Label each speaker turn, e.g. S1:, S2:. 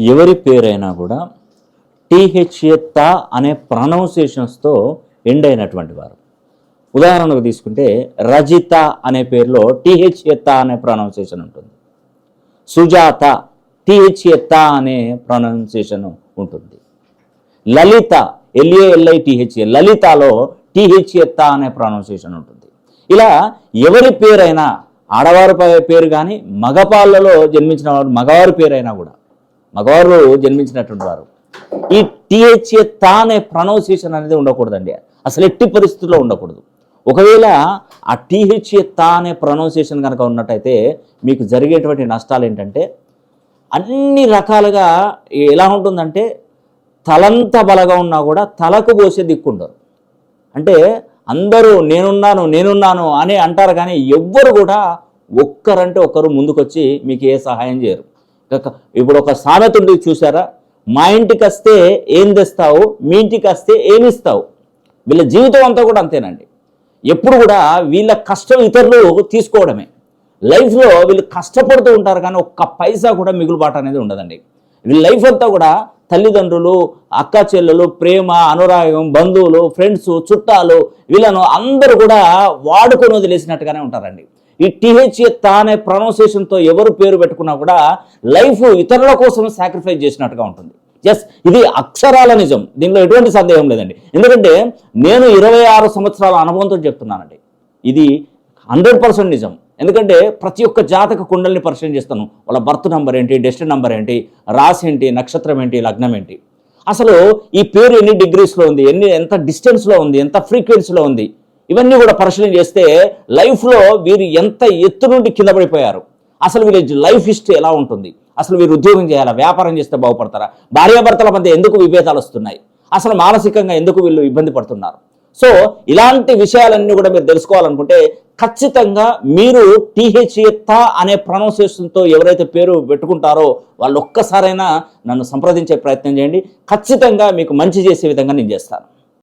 S1: ఎవరి పేరైనా కూడా టీహెచ్ఏ తా అనే ప్రొనౌన్సియేషన్స్తో ఎండ్ అయినటువంటి వారు. ఉదాహరణకు తీసుకుంటే రజిత అనే పేరులో టీహెచ్ఏ తా అనే ప్రొనౌన్సియేషన్ ఉంటుంది. సుజాత టీహెచ్ఏ తా అనే ప్రొనౌన్సియేషన్ ఉంటుంది. లలిత LALITHA లలితలో టీహెచ్ఏ తా అనే ప్రొనౌన్సియేషన్ ఉంటుంది. ఇలా ఎవరి పేరైనా ఆడవారి పేరు కానీ మగపాళ్ళలో జన్మించిన వారు మగవారి పేరైనా కూడా మగవారు జన్మించినటువంటి వారు ఈ టీహెచ్ఏ తా అనే ప్రొనౌన్సియేషన్ అనేది ఉండకూడదండి. అసలు ఎట్టి పరిస్థితుల్లో ఉండకూడదు. ఒకవేళ ఆ టీహెచ్ఏ తా అనే ప్రొనౌన్సియేషన్ కనుక ఉన్నట్టయితే మీకు జరిగేటువంటి నష్టాలు ఏంటంటే అన్ని రకాలుగా ఎలా ఉంటుందంటే తలంత బలగా ఉన్నా కూడా తలకు పోసే దిక్కుండరు. అంటే అందరూ నేనున్నాను అని అంటారు కానీ ఎవ్వరు కూడా ఒక్కరంటే ఒక్కరు ముందుకొచ్చి మీకు ఏ సహాయం చేయరు. ఇప్పుడు ఒక సామెత ఉంది చూసారా, మా ఇంటికి వస్తే ఏం తెస్తావు, మీ ఇంటికి వస్తే ఏమిస్తావు. వీళ్ళ జీవితం అంతా కూడా అంతేనండి. ఎప్పుడు కూడా వీళ్ళ కష్టం ఇతరులు తీసుకోవడమే. లైఫ్లో వీళ్ళు కష్టపడుతూ ఉంటారు కానీ ఒక్క పైసా కూడా మిగులుబాటు అనేది ఉండదండి. వీళ్ళ లైఫ్ అంతా కూడా తల్లిదండ్రులు, అక్క చెల్లెలు, ప్రేమ, అనురాగం, బంధువులు, ఫ్రెండ్స్, చుట్టాలు వీళ్ళను అందరూ కూడా వాడుకొని వదిలేసినట్టుగానే ఉంటారండి. ఈ టీహెచ్ఏ తా అనే ప్రొనౌన్సియేషన్తో ఎవరు పేరు పెట్టుకున్నా కూడా లైఫ్ ఇతరుల కోసం సాక్రిఫైస్ చేసినట్టుగా ఉంటుంది. జస్ట్ ఇది అక్షరాల నిజం, దీనిలో ఎటువంటి సందేహం లేదండి. ఎందుకంటే నేను 26 సంవత్సరాల అనుభవంతో చెప్తున్నానండి. ఇది 100% నిజం. ఎందుకంటే ప్రతి ఒక్క జాతక కుండల్ని పరిశీలన చేస్తాను. వాళ్ళ బర్త్ నెంబర్ ఏంటి, డెస్టినీ నెంబర్ ఏంటి, రాశి ఏంటి, నక్షత్రం ఏంటి, లగ్నం ఏంటి, అసలు ఈ పేరు ఎన్ని డిగ్రీస్లో ఉంది, ఎంత డిస్టెన్స్లో ఉంది, ఎంత ఫ్రీక్వెన్సీలో ఉంది, ఇవన్నీ కూడా పరిశీలన చేస్తే లైఫ్లో వీరు ఎంత ఎత్తు నుండి కింద పడిపోయారు, అసలు వీళ్ళ లైఫ్ హిస్టరీ ఎలా ఉంటుంది, అసలు వీరు ఉద్యోగం చేయాలా, వ్యాపారం చేస్తే బాగుపడతారా, భార్యాభర్తల మధ్య ఎందుకు విభేదాలు వస్తున్నాయి, అసలు మానసికంగా ఎందుకు వీళ్ళు ఇబ్బంది పడుతున్నారు. సో ఇలాంటి విషయాలన్నీ కూడా మీరు తెలుసుకోవాలనుకుంటే ఖచ్చితంగా మీరు టీహెచ్ఏ తా అనే ప్రొనౌన్సియేషన్తో ఎవరైతే పేరు పెట్టుకుంటారో వాళ్ళు ఒక్కసారైనా నన్ను సంప్రదించే ప్రయత్నం చేయండి. ఖచ్చితంగా మీకు మంచి చేసే విధంగా నేను చేస్తాను.